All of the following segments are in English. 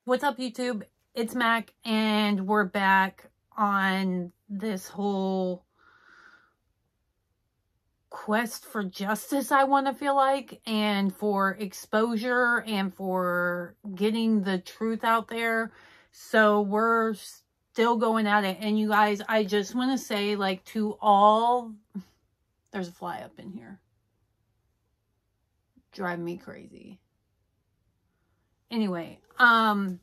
What's up, YouTube? It's Mac, and we're back on this whole quest for justice, I want to feel like, and for exposure and for getting the truth out there. So we're still going at it. And you guys, I just want to say, like, to all, there's a fly up in here. Driving me crazy. Anyway, I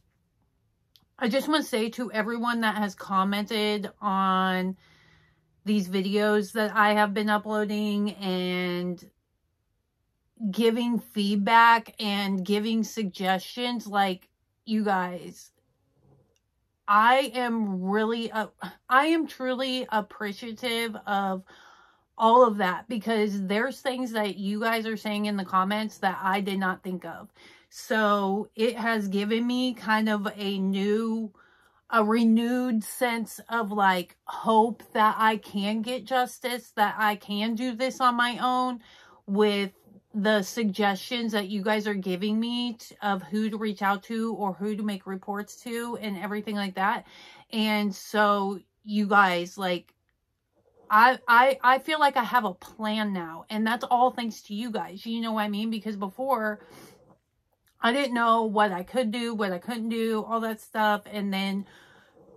just want to say to everyone that has commented on these videos that I have been uploading and giving feedback and giving suggestions, like, you guys, I am truly appreciative of all of that, because there's things that you guys are saying in the comments that I did not think of. So it has given me kind of a renewed sense of, like, hope that I can get justice, that I can do this on my own with the suggestions that you guys are giving me of who to reach out to or who to make reports to and everything like that. And so you guys, like, I feel like I have a plan now, and that's all thanks to you guys. You know what I mean? Because before, I didn't know what I could do, what I couldn't do, all that stuff. And then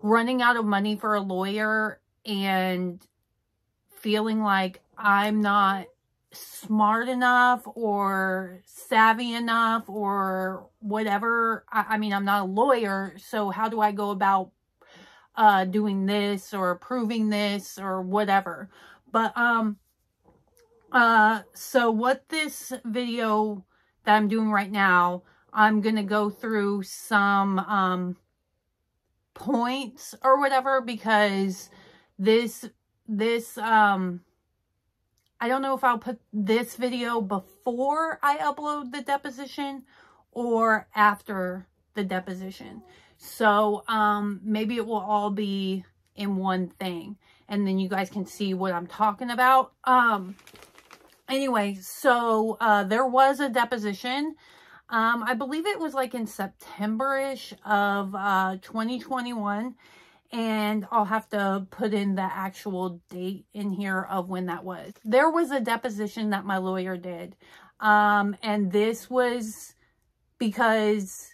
running out of money for a lawyer and feeling like I'm not smart enough or savvy enough or whatever. I mean, I'm not a lawyer, so how do I go about doing this or proving this or whatever? But so what this video that I'm doing right now, I'm gonna go through some points or whatever, because this I don't know if I'll put this video before I upload the deposition or after the deposition. So maybe it will all be in one thing, and then you guys can see what I'm talking about. Anyway, so there was a deposition. I believe it was like in September-ish of 2021. And I'll have to put in the actual date in here of when that was. There was a deposition that my lawyer did. And this was because,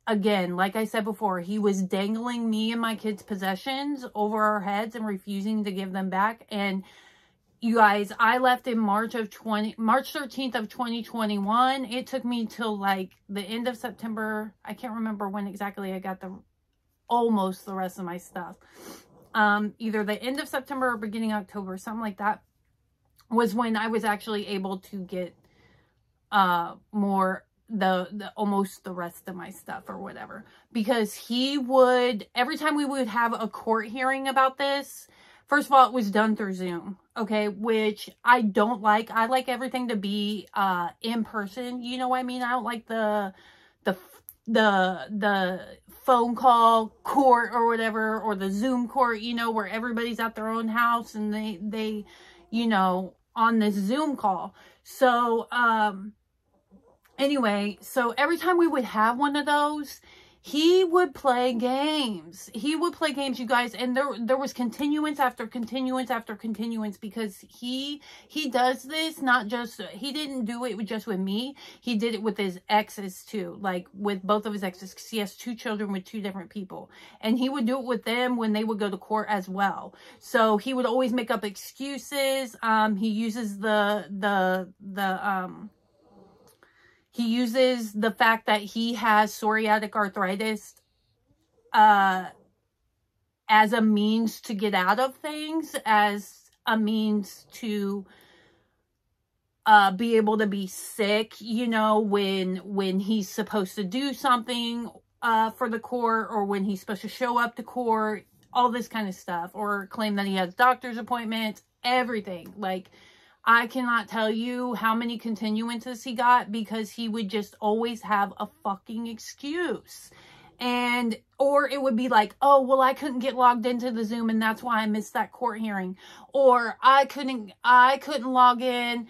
again, like I said before, he was dangling me and my kids' possessions over our heads and refusing to give them back. And you guys, I left in March 13th of 2021. It took me till like the end of September. I can't remember when exactly I got almost the rest of my stuff. Either the end of September or beginning of October, something like that, was when I was actually able to get almost the rest of my stuff or whatever. Because he would, every time we would have a court hearing about this, first of all, it was done through Zoom, okay, which I don't like. I like everything to be in person, you know what I mean? I don't like the phone call court or whatever, or the Zoom court, you know, where everybody's at their own house and they you know, on this Zoom call. So anyway, so every time we would have one of those, he would play games. He would play games, you guys, and there was continuance after continuance after continuance, because he does this not just, he didn't do it just with me. He did it with his exes too, like with both of his exes, because he has 2 children with 2 different people, and he would do it with them when they would go to court as well. So he would always make up excuses. He uses he uses the fact that he has psoriatic arthritis as a means to get out of things, as a means to be able to be sick, you know, when he's supposed to do something for the court, or when he's supposed to show up to court, all this kind of stuff, or claim that he has doctor's appointments, everything. Like, I cannot tell you how many continuances he got, because he would just always have a fucking excuse. And, or it would be like, oh, well, I couldn't get logged into the Zoom and that's why I missed that court hearing. Or I couldn't log in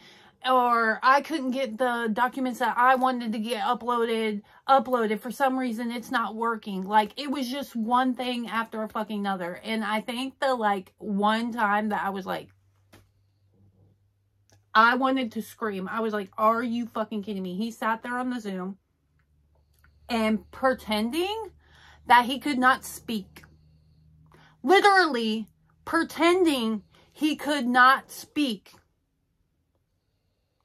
or I couldn't get the documents that I wanted to get uploaded. For some reason, it's not working. Like, it was just one thing after a fucking another. And I think the, like, one time that I was like, I wanted to scream. I was like, are you fucking kidding me? He sat there on the Zoom and pretending that he could not speak. Literally pretending he could not speak.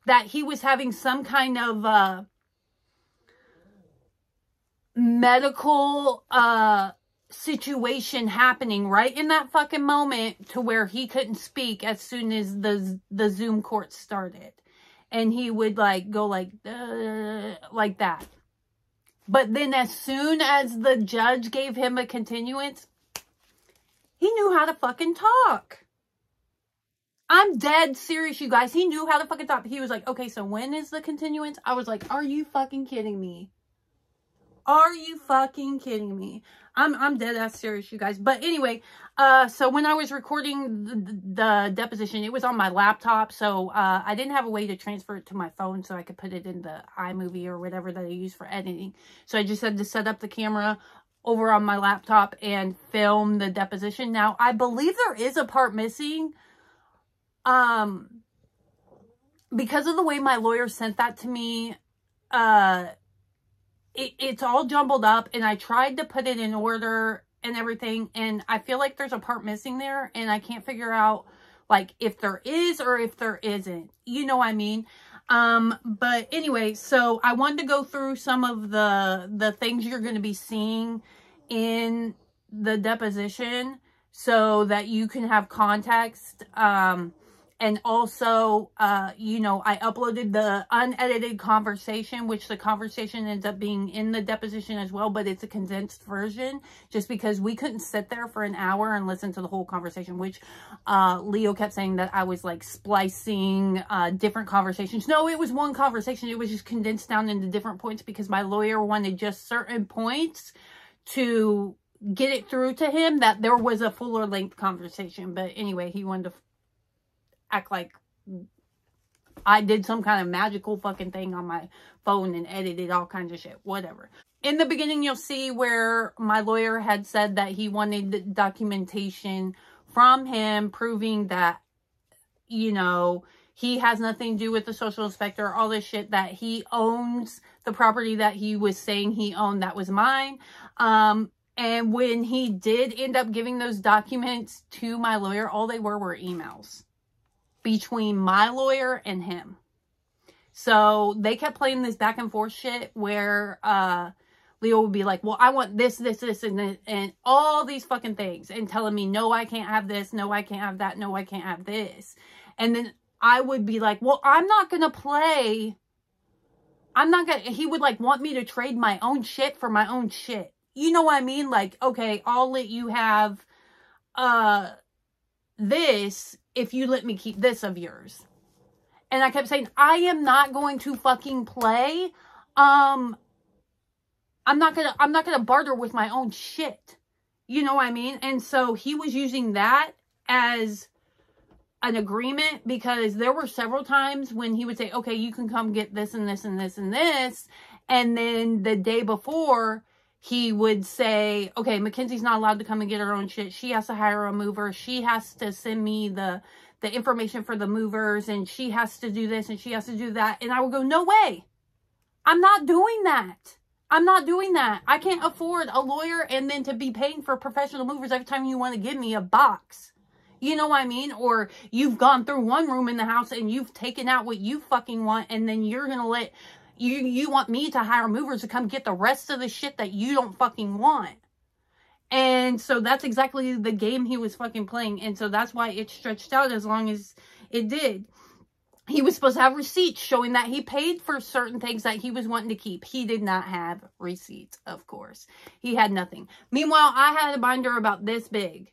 That he was having some kind of medical situation happening right in that fucking moment, to where he couldn't speak as soon as the Zoom court started. And he would like go like that. But then as soon as the judge gave him a continuance, he knew how to fucking talk. I'm dead serious, you guys. He knew how to fucking talk. He was like, okay, so when is the continuance? I was like, are you fucking kidding me? Are you fucking kidding me? I'm dead ass serious, you guys. But anyway, so when I was recording the deposition, it was on my laptop. So I didn't have a way to transfer it to my phone so I could put it in the iMovie or whatever that I use for editing. So I just had to set up the camera over on my laptop and film the deposition. Now, I believe there is a part missing. Because of the way my lawyer sent that to me, it's all jumbled up, and I tried to put it in order and everything, and I feel like there's a part missing there, and I can't figure out, like, if there is or if there isn't. You know what I mean? But anyway, so I wanted to go through some of the things you're going to be seeing in the deposition so that you can have context. And also, you know, I uploaded the unedited conversation, which the conversation ends up being in the deposition as well, but it's a condensed version, just because we couldn't sit there for an hour and listen to the whole conversation, which Leo kept saying that I was like splicing different conversations. No, it was one conversation. It was just condensed down into different points because my lawyer wanted just certain points to get it through to him that there was a fuller length conversation. But anyway, he wanted to act like I did some kind of magical fucking thing on my phone and edited all kinds of shit. Whatever. In the beginning, you'll see where my lawyer had said that he wanted documentation from him proving that, you know, he has nothing to do with the social inspector, all this shit, that he owns the property that he was saying he owned that was mine. And when he did end up giving those documents to my lawyer, all they were emails between my lawyer and him. So they kept playing this back and forth shit where Leo would be like, well, I want this, this, this, and all these fucking things, and telling me, no, I can't have this, no, I can't have that, no, I can't have this. And then I would be like, well, I'm not gonna play. He would like want me to trade my own shit for my own shit. You know what I mean? Like, okay, I'll let you have this if you let me keep this of yours. And I kept saying, I am not going to fucking play. I'm not gonna barter with my own shit. You know what I mean? And so he was using that as an agreement, because there were several times when he would say, okay, you can come get this and this and this and this. And then the day before, he would say, okay, Mackenzie's not allowed to come and get her own shit. She has to hire a mover. She has to send me the information for the movers, and she has to do this and she has to do that. And I would go, no way. I'm not doing that. I'm not doing that. I can't afford a lawyer and then to be paying for professional movers every time you want to give me a box. You know what I mean? Or you've gone through one room in the house and you've taken out what you fucking want, and then you're going to let... You want me to hire movers to come get the rest of the shit that you don't fucking want. And so that's exactly the game he was fucking playing. And so that's why it stretched out as long as it did. He was supposed to have receipts showing that he paid for certain things that he was wanting to keep. He did not have receipts, of course. He had nothing. Meanwhile, I had a binder about this big,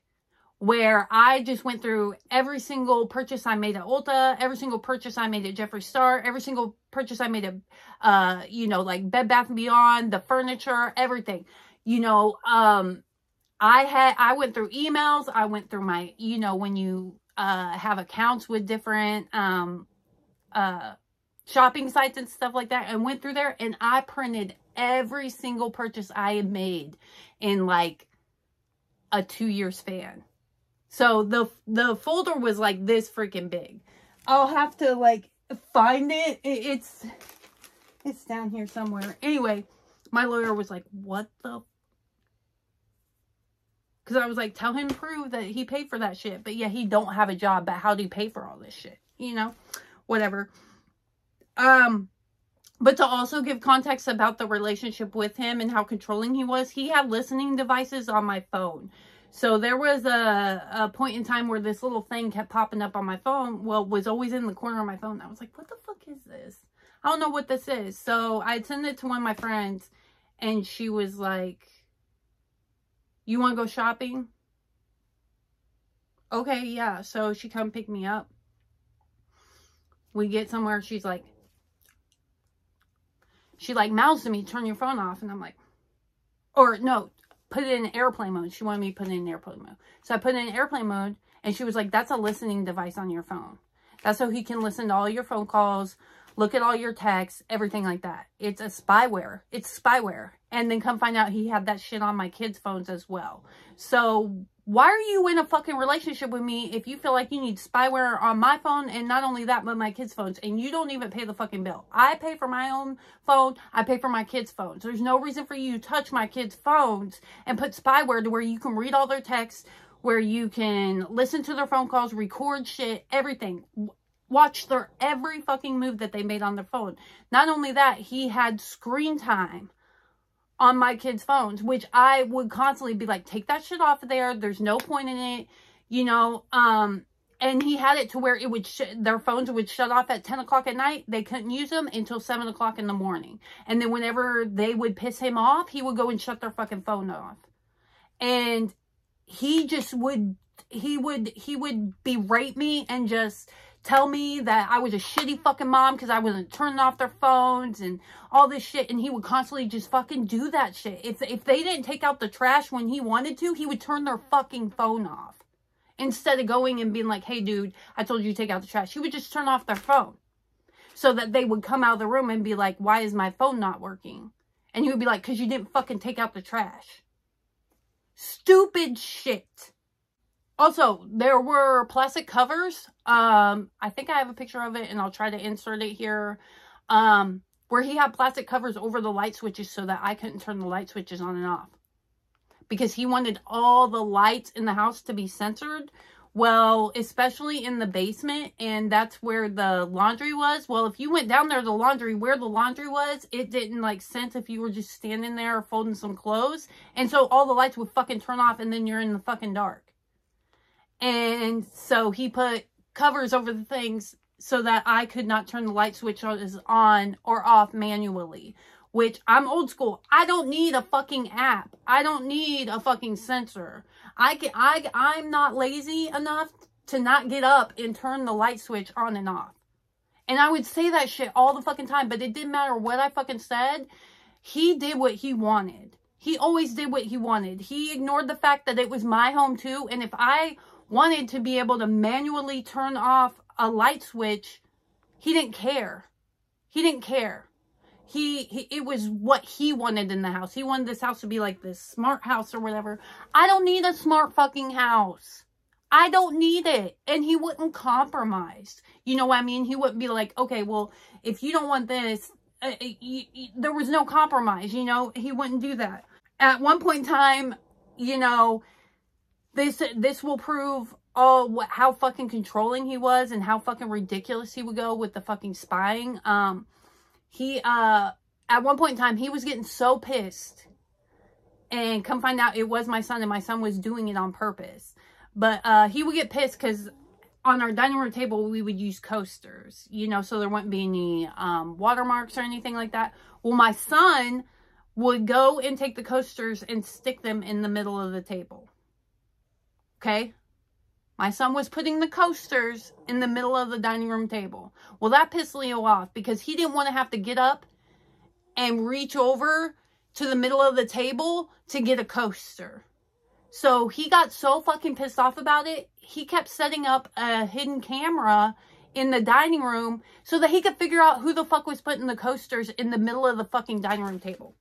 where I just went through every single purchase I made at Ulta, every single purchase I made at Jeffree Star, every single purchase I made at, you know, like Bed Bath & Beyond, the furniture, everything. You know, I went through emails, I went through my, you know, when you have accounts with different shopping sites and stuff like that, and went through there, and I printed every single purchase I had made in like a 2-year span. So the folder was like this freaking big. I'll have to like find it. It's down here somewhere. Anyway, my lawyer was like, what the? Because I was like, tell him to prove that he paid for that shit. But yeah, he don't have a job. But how do you pay for all this shit? You know, whatever. But to also give context about the relationship with him and how controlling he was, he had listening devices on my phone. So there was a point in time where this little thing kept popping up on my phone. Well, was always in the corner of my phone. I was like, what the fuck is this? I don't know what this is. So I sent it to one of my friends, and she was like, you want to go shopping? Okay, yeah. So she come pick me up. We get somewhere. She like mouths to me, turn your phone off. And I'm like, or no, put it in airplane mode. She wanted me to put it in airplane mode. So I put it in airplane mode, and she was like, that's a listening device on your phone. That's so he can listen to all your phone calls, look at all your texts, everything like that. It's a spyware. It's spyware. And then come find out he had that shit on my kids' phones as well. So why are you in a fucking relationship with me if you feel like you need spyware on my phone, and not only that, but my kids' phones, and you don't even pay the fucking bill? I pay for my own phone. I pay for my kids' phones. There's no reason for you to touch my kids' phones and put spyware to where you can read all their texts, where you can listen to their phone calls, record shit, everything. Watch their every fucking move that they made on their phone. Not only that, he had screen time on my kids' phones, which I would constantly be like, take that shit off of there. There's no point in it, you know. And he had it to where it would their phones would shut off at 10 o'clock at night. They couldn't use them until 7 o'clock in the morning. And then whenever they would piss him off, he would go and shut their fucking phone off. And he just would, he would berate me and just tell me that I was a shitty fucking mom because I wasn't turning off their phones and all this shit. And he would constantly just fucking do that shit. If they didn't take out the trash when he wanted to, he would turn their fucking phone off. Instead of going and being like, hey dude, I told you to take out the trash. He would just turn off their phone. So that they would come out of the room and be like, why is my phone not working? And he would be like, because you didn't fucking take out the trash. Stupid shit. Also, there were plastic covers. I think I have a picture of it, and I'll try to insert it here. Where he had plastic covers over the light switches so that I couldn't turn the light switches on and off. Because he wanted all the lights in the house to be censored. Well, especially in the basement, and that's where the laundry was. Well, if you went down there to the laundry, where the laundry was, it didn't like sense if you were just standing there folding some clothes. And so all the lights would fucking turn off, and then you're in the fucking dark. And so he put covers over the things so that I could not turn the light switch on or off manually. Which, I'm old school. I don't need a fucking app. I don't need a fucking sensor. I'm not lazy enough to not get up and turn the light switch on and off. And I would say that shit all the fucking time, but it didn't matter what I fucking said. He did what he wanted. He always did what he wanted. He ignored the fact that it was my home too. And if I wanted to be able to manually turn off a light switch, he didn't care. He didn't care. It was what he wanted in the house. He wanted this house to be like this smart house or whatever. I don't need a smart fucking house. I don't need it. And he wouldn't compromise. You know what I mean? He wouldn't be like, okay, well, if you don't want this, there was no compromise, you know? He wouldn't do that. At one point in time, you know, this will prove how fucking controlling he was and how fucking ridiculous he would go with the fucking spying. At one point in time, he was getting so pissed, and come find out it was my son, and my son was doing it on purpose. But, he would get pissed because on our dining room table, we would use coasters, you know, so there wouldn't be any, watermarks or anything like that. Well, my son would go and take the coasters and stick them in the middle of the table. Okay? My son was putting the coasters in the middle of the dining room table. Well, that pissed Leo off because he didn't want to have to get up and reach over to the middle of the table to get a coaster. So he got so fucking pissed off about it, he kept setting up a hidden camera in the dining room so that he could figure out who the fuck was putting the coasters in the middle of the fucking dining room table.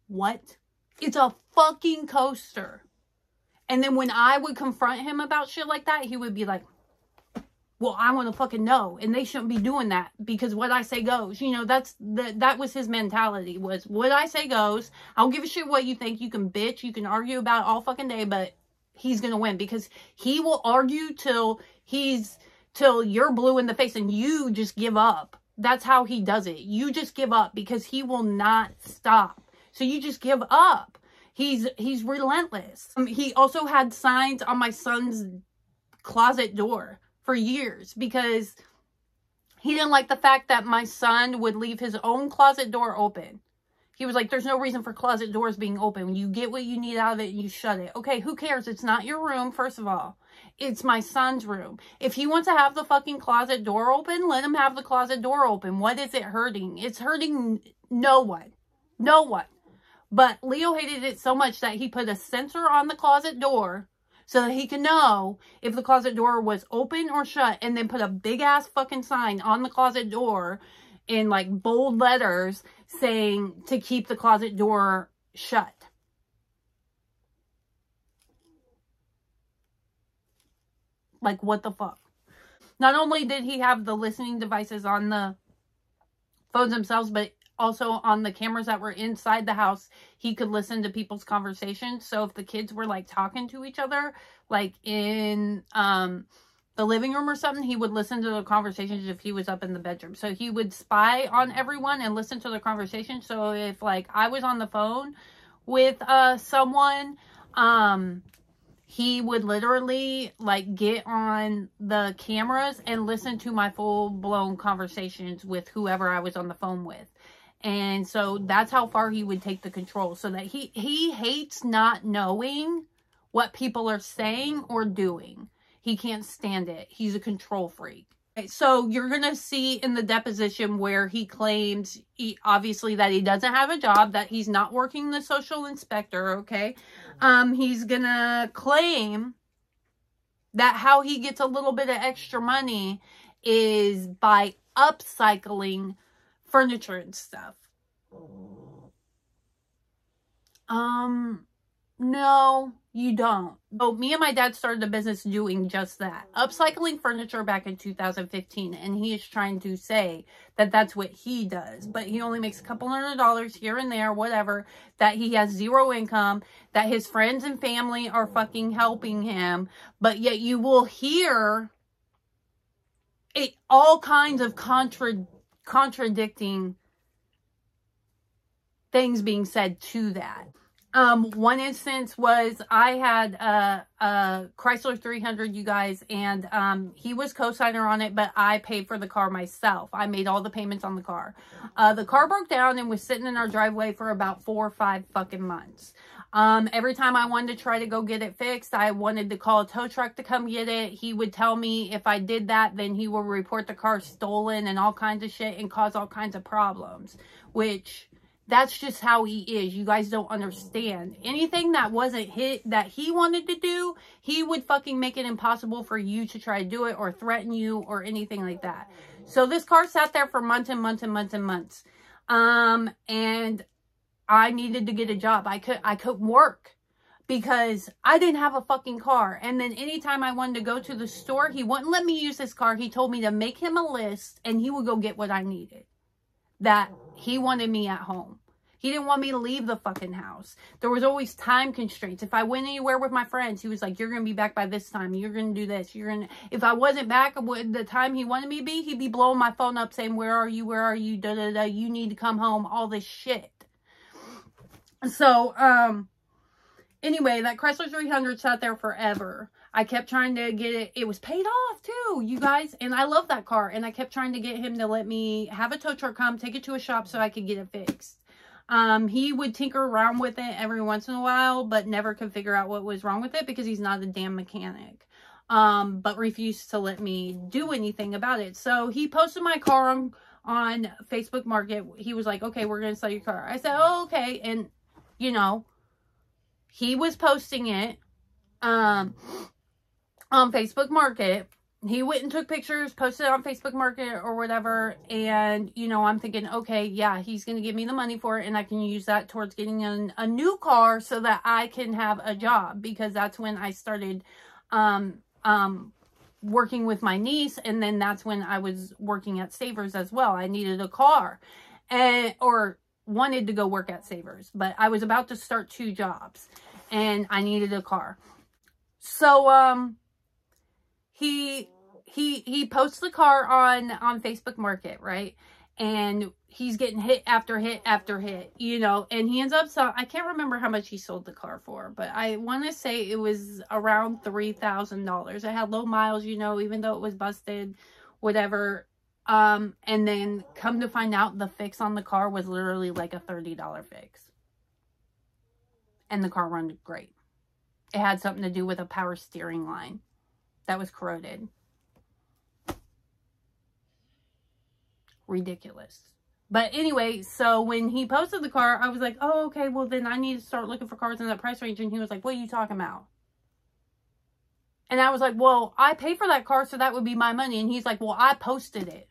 What? It's a fucking coaster. And then when I would confront him about shit like that, he would be like, well, I want to fucking know. And they shouldn't be doing that because what I say goes. You know, that was his mentality, was what I say goes. I don't give a shit what you think. You can bitch. You can argue about it all fucking day, but he's going to win because he will argue till you're blue in the face and you just give up. That's how he does it. You just give up because he will not stop. So you just give up. He's relentless. He also had signs on my son's closet door for years because he didn't like the fact that my son would leave his own closet door open. He was like, there's no reason for closet doors being open. You get what you need out of it and you shut it. Okay, who cares? It's not your room, first of all. It's my son's room. If he wants to have the fucking closet door open, let him have the closet door open. What is it hurting? It's hurting no one. No one. But Leo hated it so much that he put a sensor on the closet door so that he could know if the closet door was open or shut, and then put a big ass fucking sign on the closet door in like bold letters saying to keep the closet door shut. Like, what the fuck? Not only did he have the listening devices on the phones themselves, but also on the cameras that were inside the house, he could listen to people's conversations. So if the kids were like talking to each other, like in the living room or something, he would listen to the conversations if he was up in the bedroom. So he would spy on everyone and listen to the conversation. So if like I was on the phone with someone, he would literally like get on the cameras and listen to my full-blown conversations with whoever I was on the phone with. And so that's how far he would take the control, so that he hates not knowing what people are saying or doing. He can't stand it. He's a control freak. Okay, so you're going to see in the deposition where he claims, obviously, that he doesn't have a job, that he's not working the social inspector, okay? He's going to claim that how he gets a little bit of extra money is by upcycling furniture and stuff. No, you don't. So me and my dad started a business doing just that. Upcycling furniture back in 2015. And he is trying to say that that's what he does. But he only makes a couple $100 here and there, whatever. That he has zero income. That his friends and family are fucking helping him. But yet you will hear all kinds of contradicting things being said to that. One instance was I had a Chrysler 300, you guys, and he was co-signer on it, but I paid for the car myself. I made all the payments on the car. The car broke down and was sitting in our driveway for about 4 or 5 fucking months. Every time I wanted to try to go get it fixed, I wanted to call a tow truck to come get it. He would tell me if I did that, then he will report the car stolen and all kinds of shit and cause all kinds of problems, which that's just how he is. You guys don't understand. Anything that wasn't that he wanted to do, he would fucking make it impossible for you to try to do it or threaten you or anything like that. So this car sat there for months and months and months and months. And I needed to get a job. I couldn't work because I didn't have a fucking car. And then anytime I wanted to go to the store, he wouldn't let me use his car. He told me to make him a list and he would go get what I needed. That he wanted me at home. He didn't want me to leave the fucking house. There was always time constraints. If I went anywhere with my friends, he was like, you're going to be back by this time. You're going to do this. If I wasn't back at the time he wanted me to be, he'd be blowing my phone up saying, where are you? Where are you? Da, da, da. You need to come home. All this shit. So, anyway, that Chrysler 300 sat there forever. I kept trying to get it. It was paid off too, you guys. And I love that car. And I kept trying to get him to let me have a tow truck come, take it to a shop so I could get it fixed. He would tinker around with it every once in a while, but never could figure out what was wrong with it because he's not a damn mechanic. But refused to let me do anything about it. So he posted my car on Facebook Market. He was like, okay, we're going to sell your car. I said, oh, okay. And, you know, he was posting it. on Facebook Market. He went and took pictures, posted it on Facebook Market or whatever. And, you know, I'm thinking, okay, yeah, he's going to give me the money for it. And I can use that towards getting a new car so that I can have a job. Because that's when I started working with my niece. And then that's when I was working at Savers as well. I needed a car. Or wanted to go work at Savers. But I was about to start 2 jobs. And I needed a car. So, he posts the car on Facebook Market, right? And he's getting hit after hit after hit, you know, and he ends up, so I can't remember how much he sold the car for, but I want to say it was around $3,000. It had low miles, you know, even though it was busted, whatever. And then come to find out the fix on the car was literally like a $30 fix. And the car ran great. It had something to do with a power steering line that was corroded. Ridiculous. But anyway, so when he posted the car, I was like, oh, okay, well then I need to start looking for cars in that price range. And he was like, what are you talking about? And I was like, well, I pay for that car, so that would be my money. And he's like, well, I posted it.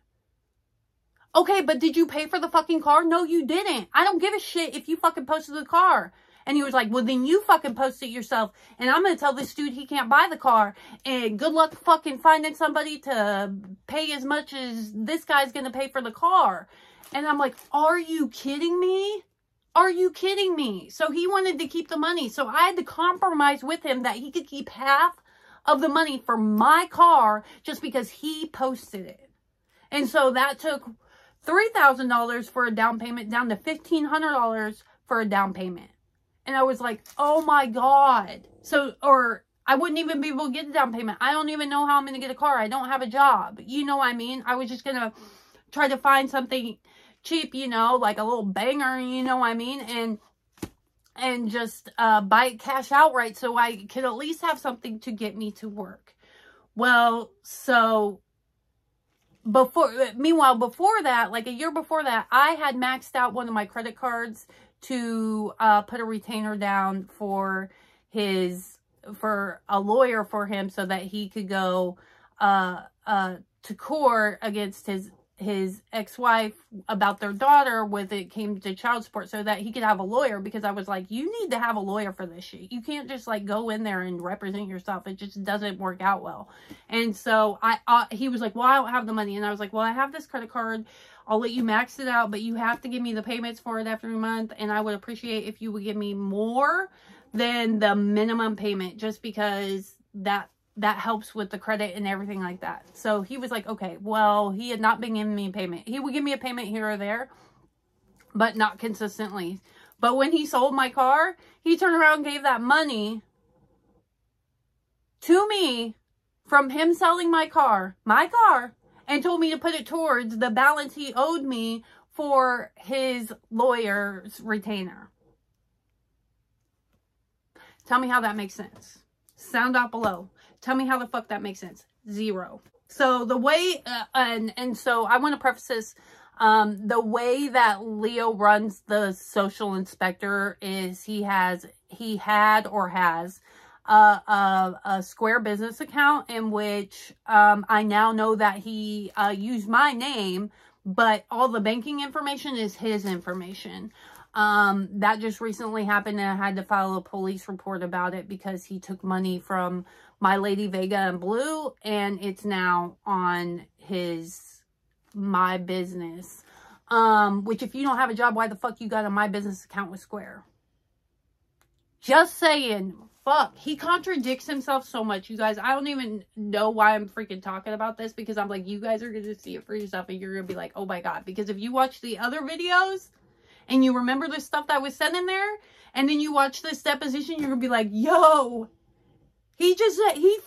Okay, but did you pay for the fucking car? No, you didn't. I don't give a shit if you fucking posted the car. And he was like, well, then you fucking post it yourself. And I'm going to tell this dude he can't buy the car. And good luck fucking finding somebody to pay as much as this guy's going to pay for the car. And I'm like, are you kidding me? Are you kidding me? So he wanted to keep the money. So I had to compromise with him that he could keep half of the money for my car just because he posted it. And so that took $3,000 for a down payment down to $1,500 for a down payment. And I was like, oh my God. So, or I wouldn't even be able to get the down payment. I don't even know how I'm going to get a car. I don't have a job. You know what I mean? I was just going to try to find something cheap, you know, like a little banger, you know what I mean? And just buy it cash outright so I could at least have something to get me to work. Well, so meanwhile, before that, like a year before that, I had maxed out one of my credit cards to put a retainer down for a lawyer for him so that he could go to court against his ex-wife about their daughter when it came to child support, so that he could have a lawyer, because I was like, you need to have a lawyer for this shit. You can't just like go in there and represent yourself. It just doesn't work out well. And so he was like, well, I don't have the money. And I was like, well, I have this credit card. I'll let you max it out, but you have to give me the payments for it every month. And I would appreciate if you would give me more than the minimum payment, just because that helps with the credit and everything like that. So he was like, okay, well, he had not been giving me a payment. He would give me a payment here or there, but not consistently. But when he sold my car, he turned around and gave that money to me from him selling my car, and told me to put it towards the balance he owed me for his lawyer's retainer. Tell me how that makes sense. Sound out below. Tell me how the fuck that makes sense. Zero. So the way, and so I want to preface this, the way that Leo runs the social inspector is he had or has a Square business account in which I now know that he used my name, but all the banking information is his information. That just recently happened, and I had to file a police report about it because he took money from my lady Vega and Blue, and it's now on my business. Which, if you don't have a job, why the fuck you got a my business account with Square? Just saying. Fuck. He contradicts himself so much, you guys. I don't even know why I'm freaking talking about this, because I'm like, you guys are going to see it for yourself, and you're going to be like, oh my God. Because if you watch the other videos, and you remember the stuff that was said in there, and then you watch this deposition, you're going to be like, yo, he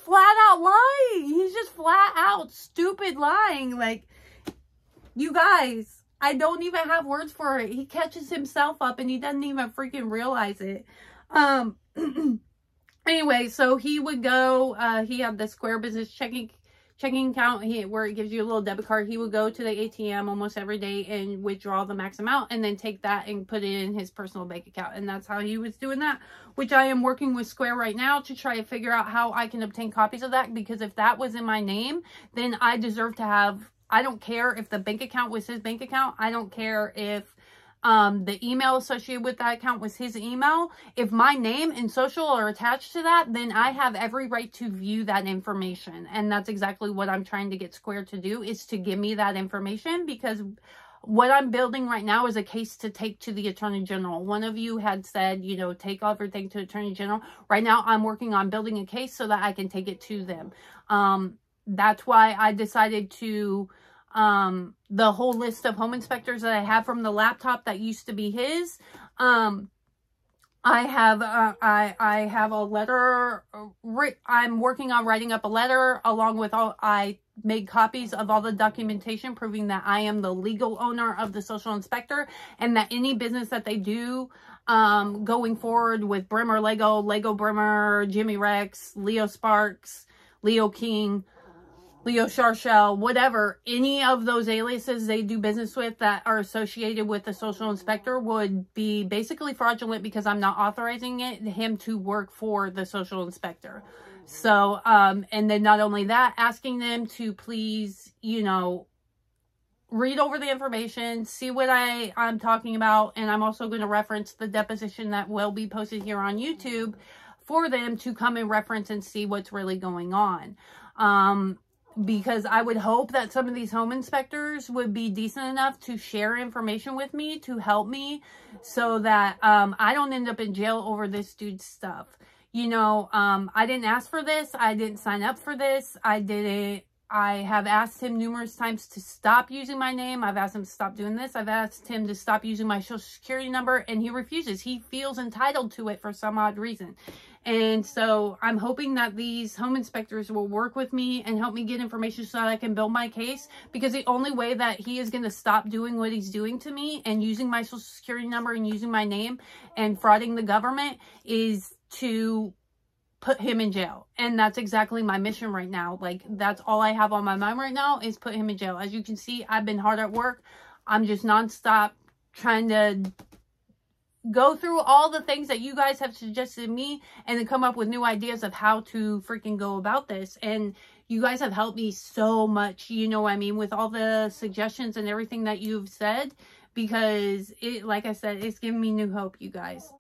flat out lying. He's just flat out stupid lying. Like, you guys, I don't even have words for it. He catches himself up and he doesn't even freaking realize it. Anyway, so he would go, he had the Square business checking account where it gives you a little debit card. He would go to the ATM almost every day and withdraw the max amount and then take that and put it in his personal bank account. And that's how he was doing that, which I am working with Square right now to try to figure out how I can obtain copies of that, because if that was in my name, then I deserve to have, I don't care if the bank account was his bank account. I don't care if the email associated with that account was his email. If my name and social are attached to that, then I have every right to view that information. And that's exactly what I'm trying to get Square to do, is to give me that information, because what I'm building right now is a case to take to the Attorney General. One of you had said, you know, take everything to Attorney General. Right now, I'm working on building a case so that I can take it to them. That's why I decided to, the whole list of home inspectors that I have from the laptop that used to be his, I have a letter, I'm working on writing up a letter along with I made copies of all the documentation proving that I am the legal owner of the social inspector, and that any business that they do, going forward with Bremer Lego Bremer, Jimmy Rex, Leo Sparks, Leo King, Leo Charshell, whatever, any of those aliases they do business with that are associated with the social inspector would be basically fraudulent, because I'm not authorizing him to work for the social inspector. So, and then not only that, asking them to please, you know, read over the information, see what I'm talking about. And I'm also going to reference the deposition that will be posted here on YouTube for them to come and reference and see what's really going on. Because I would hope that some of these home inspectors would be decent enough to share information with me to help me, so that I don't end up in jail over this dude's stuff. You know, I didn't ask for this. I didn't sign up for this. I have asked him numerous times to stop using my name. I've asked him to stop doing this. I've asked him to stop using my social security number, and he refuses. He feels entitled to it for some odd reason. And so I'm hoping that these home inspectors will work with me and help me get information so that I can build my case, because the only way that he is going to stop doing what he's doing to me and using my social security number and using my name and frauding the government is to put him in jail. And that's exactly my mission right now. Like, that's all I have on my mind right now, is put him in jail. As you can see, I've been hard at work. I'm just nonstop trying to go through all the things that you guys have suggested to me and then come up with new ideas of how to freaking go about this. And you guys have helped me so much, you know what I mean, with all the suggestions and everything that you've said, because it, like I said, it's giving me new hope, you guys.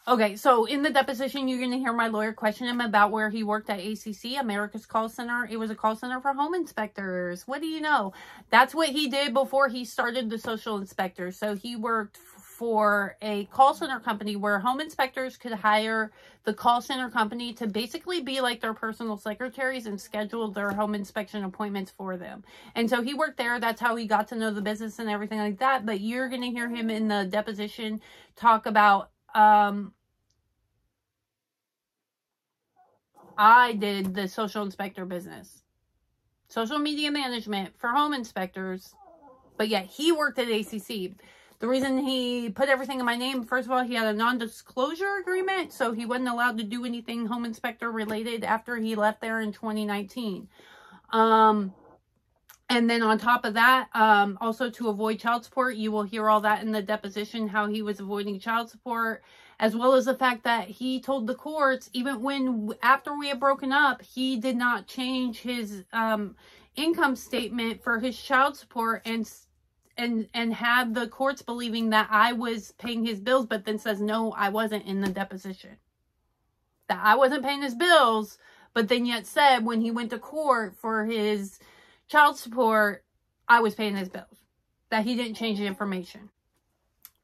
Okay, so in the deposition, you're going to hear my lawyer question him about where he worked at ACC, America's Call Center. It was a call center for home inspectors. What do you know? That's what he did before he started the social inspector. So he worked for a call center company where home inspectors could hire the call center company to basically be like their personal secretaries and schedule their home inspection appointments for them. And so he worked there. That's how he got to know the business and everything like that. But you're going to hear him in the deposition talk about, I did the social inspector business. Social media management for home inspectors. But yeah, he worked at ACC. The reason he put everything in my name, first of all, he had a non-disclosure agreement, so he wasn't allowed to do anything home inspector related after he left there in 2019. And then on top of that, also to avoid child support, you will hear all that in the deposition, how he was avoiding child support, as well as the fact that he told the courts, even when, after we had broken up, he did not change his income statement for his child support and had the courts believing that I was paying his bills, but then says, no, I wasn't in the deposition. That I wasn't paying his bills, but then yet said when he went to court for his child support, I was paying his bills. That he didn't change the information.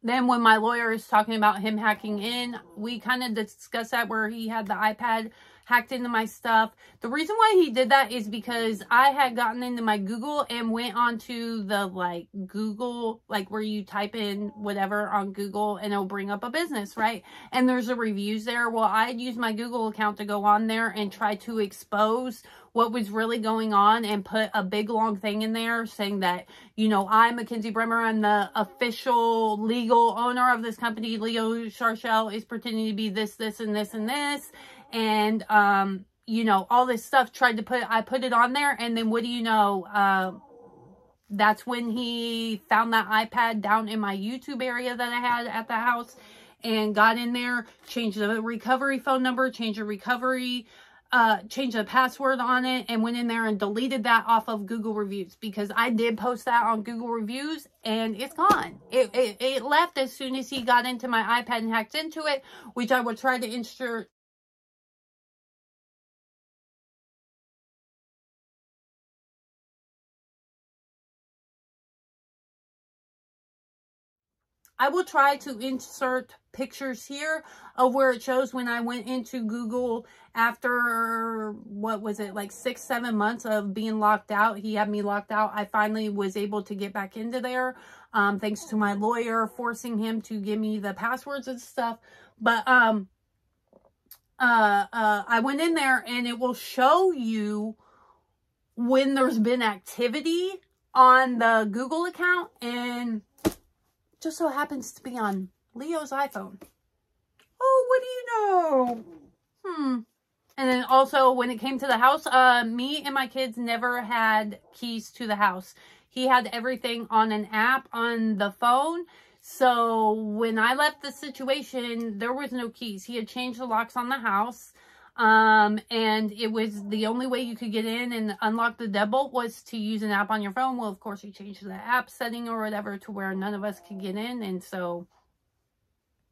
Then when my lawyer is talking about him hacking in, we kind of discussed that where he had the iPad hacked into my stuff. The reason why he did that is because I had gotten into my Google and went onto the Google, where you type in whatever on Google and it'll bring up a business, right? And there's the reviews there. Well, I had used my Google account to go on there and try to expose what was really going on and put a big long thing in there saying that, you know, I'm Makenzie Bremer. I'm the official legal owner of this company. Leo Charshell is pretending to be this, this, and this, and this. And you know, all this stuff, I put it on there, and then what do you know, that's when he found that iPad down in my YouTube area that I had at the house, and got in there, changed the recovery phone number, changed the password on it, and went in there and deleted that off of Google reviews, because I did post that on Google reviews, and it's gone. It left as soon as he got into my iPad and hacked into it, which I would try to insert. I will try to insert pictures here of where it shows when I went into Google after, what was it, like 6-7 months of being locked out. He had me locked out. I finally was able to get back into there, thanks to my lawyer forcing him to give me the passwords and stuff. But I went in there, and it will show you when there's been activity on the Google account, and just so happens to be on Leo's iPhone. Oh, what do you know? And then also, when it came to the house, me and my kids never had keys to the house. He had everything on an app on the phone. So when I left the situation, there was no keys. He had changed the locks on the house. And it was the only way you could get in and unlock the deadbolt was to use an app on your phone. Well, of course, he changed the app setting or whatever to where none of us could get in. And so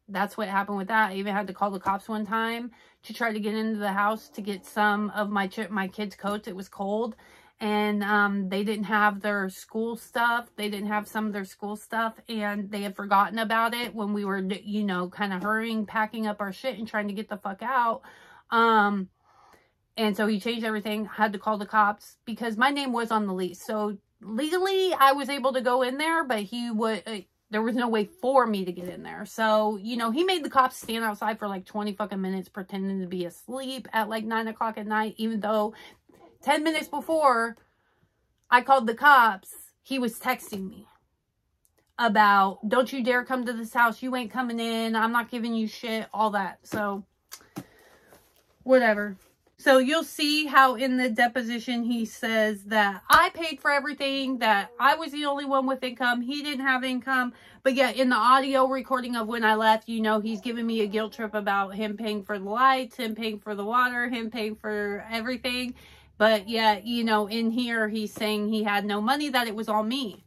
that's what happened with that. I even had to call the cops one time to try to get into the house to get some of my kids' coats. It was cold, and they didn't have their school stuff. They didn't have some of their school stuff, and they had forgotten about it when we were, you know, kind of hurrying, packing up our shit and trying to get the fuck out. And so he changed everything. Had to call the cops because my name was on the lease. So legally I was able to go in there, but there was no way for me to get in there. So, you know, he made the cops stand outside for like 20 fucking minutes pretending to be asleep at like 9 o'clock at night, even though 10 minutes before I called the cops, he was texting me about, don't you dare come to this house. You ain't coming in. I'm not giving you shit, all that. So whatever. So you'll see how in the deposition he says that I paid for everything, that I was the only one with income, he didn't have income. But yet in the audio recording of when I left, you know, he's giving me a guilt trip about him paying for the lights, him paying for the water, him paying for everything. But yet, you know, in here he's saying he had no money, that it was all me.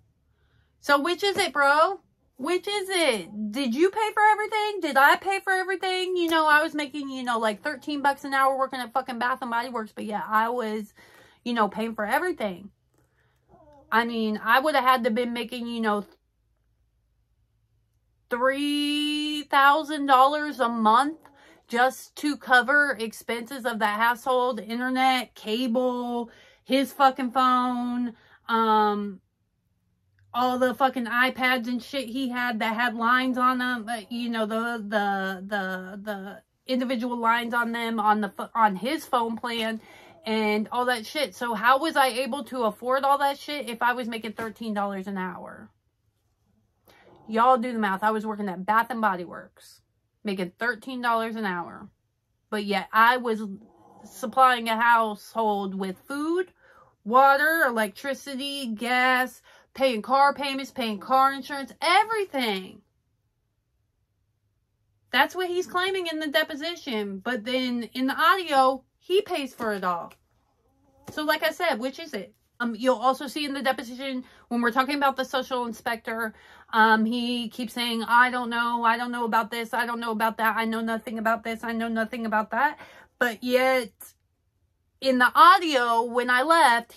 So which is it, bro? Which is it? Did you pay for everything? Did I pay for everything? You know, I was making, you know, like 13 bucks an hour working at fucking Bath and Body Works. But yeah, I was, you know, paying for everything. I mean, I would have had to been making, you know, $3,000 a month just to cover expenses of that household, internet, cable, his fucking phone, all the fucking iPads and shit he had that had lines on them, you know, the individual lines on them on his phone plan and all that shit. So how was I able to afford all that shit if I was making $13 an hour? Y'all do the math. I was working at Bath and Body Works, making $13 an hour. But yet I was supplying a household with food, water, electricity, gas, paying car payments, paying car insurance, everything. That's what he's claiming in the deposition. But then in the audio, he pays for it all. So like I said, which is it? You'll also see in the deposition when we're talking about the social inspector, he keeps saying, I don't know about this, I don't know about that, I know nothing about this, I know nothing about that. But yet in the audio, when I left,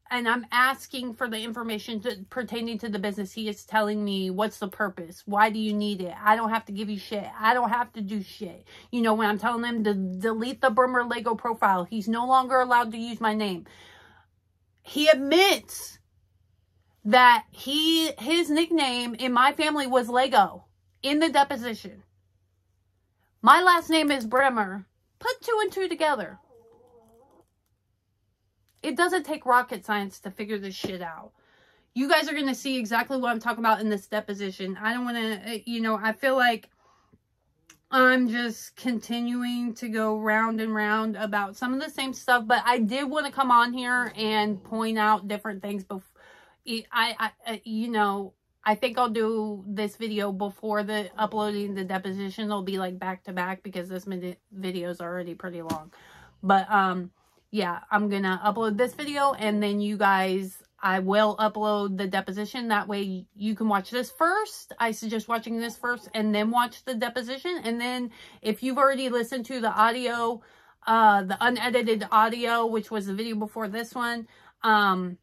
and I'm asking for the information pertaining to the business. He is telling me, what's the purpose? Why do you need it? I don't have to give you shit. I don't have to do shit. You know, when I'm telling him to delete the Bremer Lego profile, he's no longer allowed to use my name. He admits that his nickname in my family was Lego in the deposition. My last name is Bremer. Put 2 and 2 together. It doesn't take rocket science to figure this shit out. You guys are going to see exactly what I'm talking about in this deposition. I don't want to, you know, I feel like I'm just continuing to go round and round about some of the same stuff, but I did want to come on here and point out different things. You know, I think I'll do this video before the uploading the deposition. It'll be like back to back because this video is already pretty long. But yeah, I'm gonna upload this video and then you guys, I will upload the deposition. That way you can watch this first. I suggest watching this first and then watch the deposition. And then if you've already listened to the audio, the unedited audio, which was the video before this one, go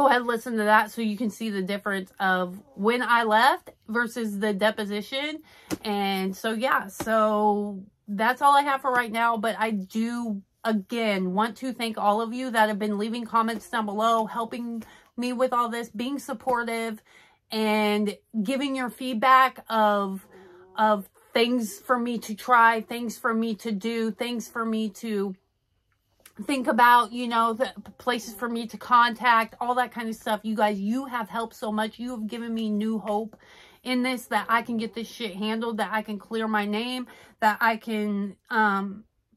ahead and listen to that so you can see the difference of when I left versus the deposition. And so, yeah, so that's all I have for right now. But I do, again, want to thank all of you that have been leaving comments down below, helping me with all this, being supportive, and giving your feedback of things for me to try, things for me to do, things for me to think about, you know, the places for me to contact, all that kind of stuff. You guys, you have helped so much. You have given me new hope in this, that I can get this shit handled, that I can clear my name, that I can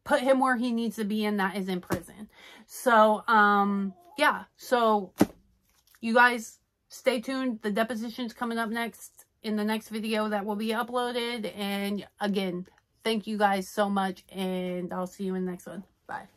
put him where he needs to be, and that is in prison. So yeah, so you guys stay tuned. The deposition's coming up next in the next video that will be uploaded. And again, thank you guys so much, and I'll see you in the next one. Bye.